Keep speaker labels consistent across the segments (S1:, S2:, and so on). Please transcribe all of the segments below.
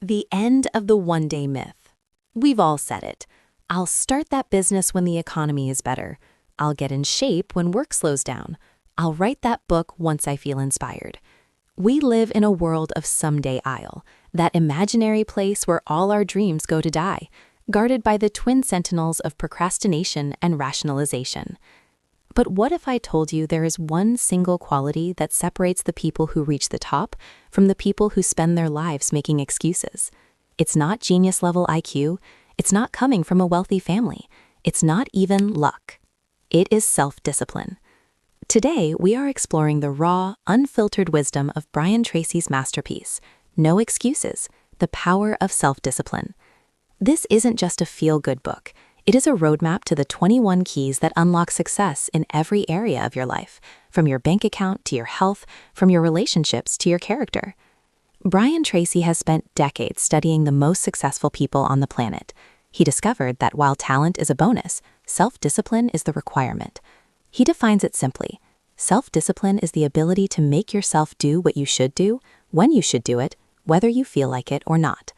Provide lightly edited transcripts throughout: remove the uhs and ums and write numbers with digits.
S1: The end of the one-day myth. We've all said it. I'll start that business when the economy is better. I'll get in shape when work slows down. I'll write that book once I feel inspired. We live in a world of someday I'll, that imaginary place where all our dreams go to die, guarded by the twin sentinels of procrastination and rationalization. But what if I told you there is one single quality that separates the people who reach the top from the people who spend their lives making excuses? It's not genius-level IQ. It's not coming from a wealthy family. It's not even luck. It is self-discipline. Today, we are exploring the raw, unfiltered wisdom of Brian Tracy's masterpiece, No Excuses, The Power of Self-Discipline. This isn't just a feel-good book. It is a roadmap to the 21 keys that unlock success in every area of your life, from your bank account to your health, from your relationships to your character. Brian Tracy has spent decades studying the most successful people on the planet. He discovered that while talent is a bonus, self-discipline is the requirement. He defines it simply. Self-discipline is the ability to make yourself do what you should do, when you should do it, whether you feel like it or not.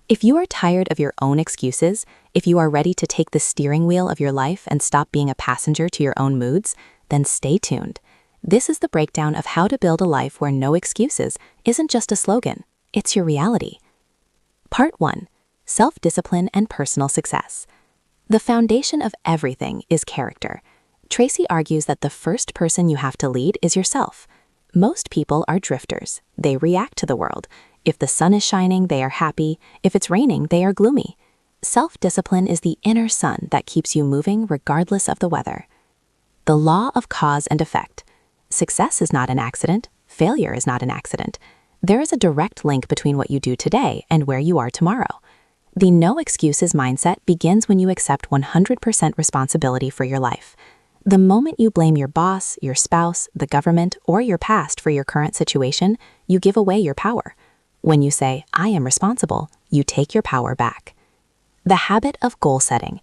S1: If you are tired of your own excuses, if you are ready to take the steering wheel of your life and stop being a passenger to your own moods, then stay tuned. This is the breakdown of how to build a life where no excuses isn't just a slogan, it's your reality. Part 1. Self-discipline and personal success. The foundation of everything is character. Tracy argues that the first person you have to lead is yourself. Most people are drifters. They react to the world. If the sun is shining, they are happy. If it's raining, they are gloomy. Self-discipline is the inner sun that keeps you moving regardless of the weather. The law of cause and effect. Success is not an accident. Failure is not an accident. There is a direct link between what you do today and where you are tomorrow. The no excuses mindset begins when you accept 100% responsibility for your life. The moment you blame your boss, your spouse, the government, or your past for your current situation, you give away your power. When you say, I am responsible, you take your power back. The habit of goal setting.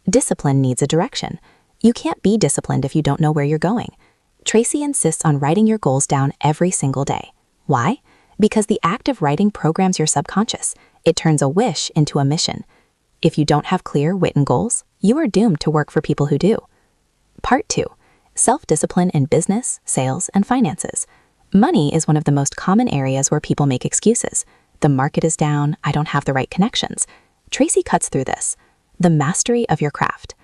S1: Discipline needs a direction. You can't be disciplined if you don't know where you're going. Tracy insists on writing your goals down every single day. Why? Because the act of writing programs your subconscious. It turns a wish into a mission. If you don't have clear, written goals, you are doomed to work for people who do. Part 2. Self-discipline in business, sales, and finances. Money is one of the most common areas where people make excuses. The market is down, I don't have the right connections. Tracy cuts through this. The mastery of your craft.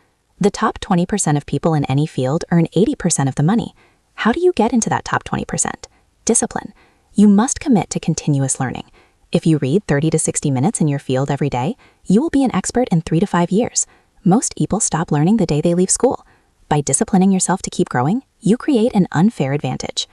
S1: The top 20% of people in any field earn 80% of the money. How do you get into that top 20%? Discipline. You must commit to continuous learning. If you read 30 to 60 minutes in your field every day, you will be an expert in 3 to 5 years. Most people stop learning the day they leave school. By disciplining yourself to keep growing, you create an unfair advantage.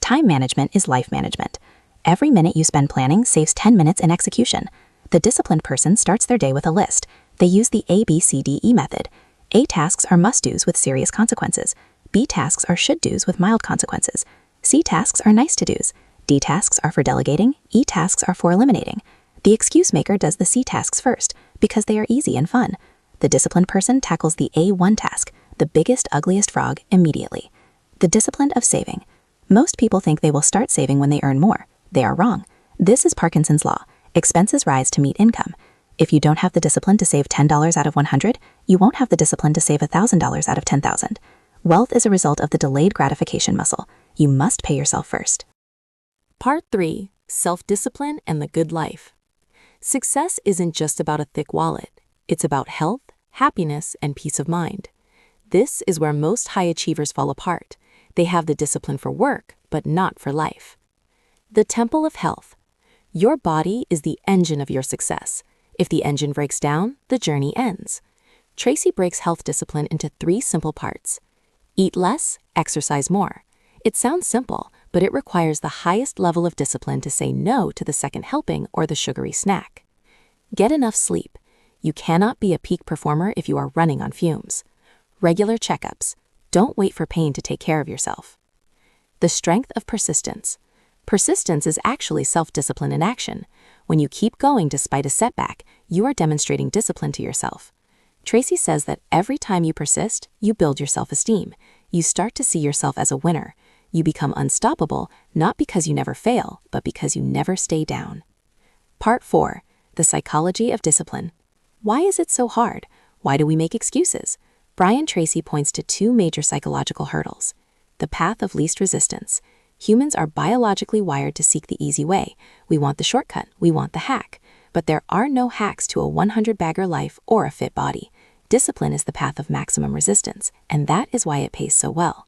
S1: Time management is life management. Every minute you spend planning saves 10 minutes in execution. The disciplined person starts their day with a list. They use the ABCDE method. A tasks are must-dos with serious consequences. B tasks are should-dos with mild consequences. C tasks are nice-to-dos. D tasks are for delegating. E tasks are for eliminating. The excuse maker does the C tasks first because they are easy and fun. The disciplined person tackles the A1 task, the biggest, ugliest frog, immediately. The discipline of saving. Most people think they will start saving when they earn more. They are wrong. This is Parkinson's law. Expenses rise to meet income. If you don't have the discipline to save $10 out of 100, you won't have the discipline to save $1,000 out of 10,000. Wealth is a result of the delayed gratification muscle. You must pay yourself first. Part 3. Self-discipline and the good life. Success isn't just about a thick wallet. It's about health, happiness, and peace of mind. This is where most high achievers fall apart. They have the discipline for work, but not for life. The temple of health. Your body is the engine of your success. If the engine breaks down, the journey ends. Tracy breaks health discipline into 3 simple parts. Eat less, exercise more. It sounds simple, but it requires the highest level of discipline to say no to the second helping or the sugary snack. Get enough sleep. You cannot be a peak performer if you are running on fumes. Regular checkups. Don't wait for pain to take care of yourself. The strength of persistence. Persistence is actually self-discipline in action. When you keep going despite a setback, you are demonstrating discipline to yourself. Tracy says that every time you persist, you build your self-esteem. You start to see yourself as a winner. You become unstoppable, not because you never fail, but because you never stay down. Part 4. The psychology of discipline. Why is it so hard? Why do we make excuses? Brian Tracy points to two major psychological hurdles. The path of least resistance. Humans are biologically wired to seek the easy way. We want the shortcut, we want the hack. But there are no hacks to a 100-bagger life or a fit body. Discipline is the path of maximum resistance, and that is why it pays so well.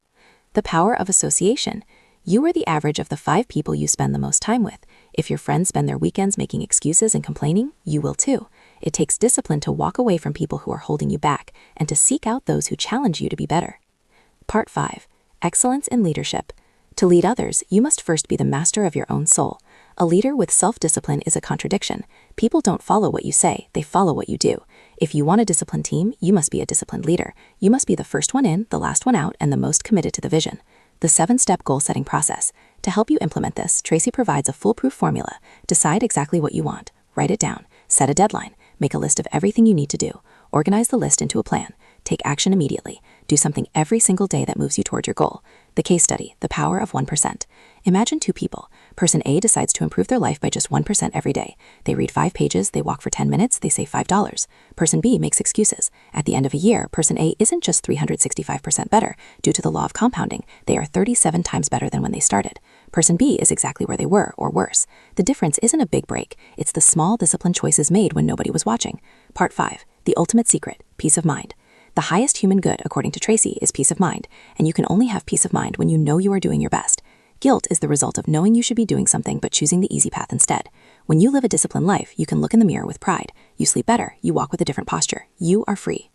S1: The power of association. You are the average of the 5 people you spend the most time with. If your friends spend their weekends making excuses and complaining, you will too. It takes discipline to walk away from people who are holding you back and to seek out those who challenge you to be better. Part 5. Excellence in leadership. To lead others, you must first be the master of your own soul. A leader with self-discipline is a contradiction. People don't follow what you say, they follow what you do. If you want a disciplined team, you must be a disciplined leader. You must be the first one in, the last one out, and the most committed to the vision. The 7-step goal-setting process. To help you implement this, Tracy provides a foolproof formula. Decide exactly what you want. Write it down. Set a deadline. Make a list of everything you need to do. Organize the list into a plan. Take action immediately. Do something every single day that moves you toward your goal. The case study, the power of 1%. Imagine 2 people. Person A decides to improve their life by just 1% every day. They read 5 pages, they walk for 10 minutes, they save $5. Person B makes excuses. At the end of a year, person A isn't just 365% better. Due to the law of compounding, they are 37 times better than when they started. Person B is exactly where they were, or worse. The difference isn't a big break. It's the small disciplined choices made when nobody was watching. Part 5. The ultimate secret, peace of mind. The highest human good, according to Tracy, is peace of mind, and you can only have peace of mind when you know you are doing your best. Guilt is the result of knowing you should be doing something but choosing the easy path instead. When you live a disciplined life, you can look in the mirror with pride. You sleep better, you walk with a different posture. You are free.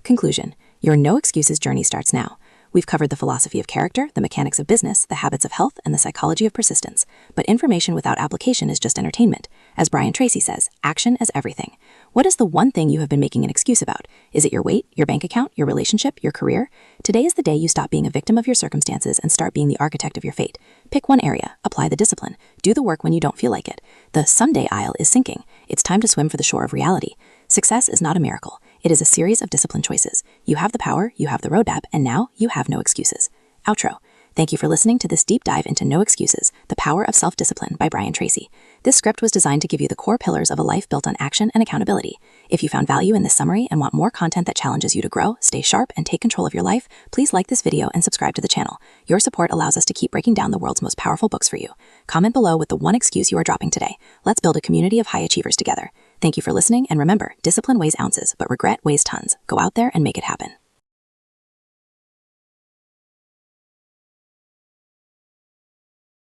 S1: Conclusion. Your no excuses journey starts now. We've covered the philosophy of character, the mechanics of business, the habits of health, and the psychology of persistence. But information without application is just entertainment. As Brian Tracy says, action is everything. What is the one thing you have been making an excuse about? Is it your weight, your bank account, your relationship, your career? Today is the day you stop being a victim of your circumstances and start being the architect of your fate. Pick one area, apply the discipline, do the work when you don't feel like it. The someday aisle is sinking. It's time to swim for the shore of reality. Success is not a miracle. It is a series of disciplined choices. You have the power, you have the roadmap, and now you have no excuses. Outro. Thank you for listening to this deep dive into No Excuses, The Power of Self-Discipline by Brian Tracy. This script was designed to give you the core pillars of a life built on action and accountability. If you found value in this summary and want more content that challenges you to grow, stay sharp, and take control of your life, please like this video and subscribe to the channel. Your support allows us to keep breaking down the world's most powerful books for you. Comment below with the one excuse you are dropping today. Let's build a community of high achievers together. Thank you for listening, and remember, discipline weighs ounces, but regret weighs tons. Go out there and make it happen.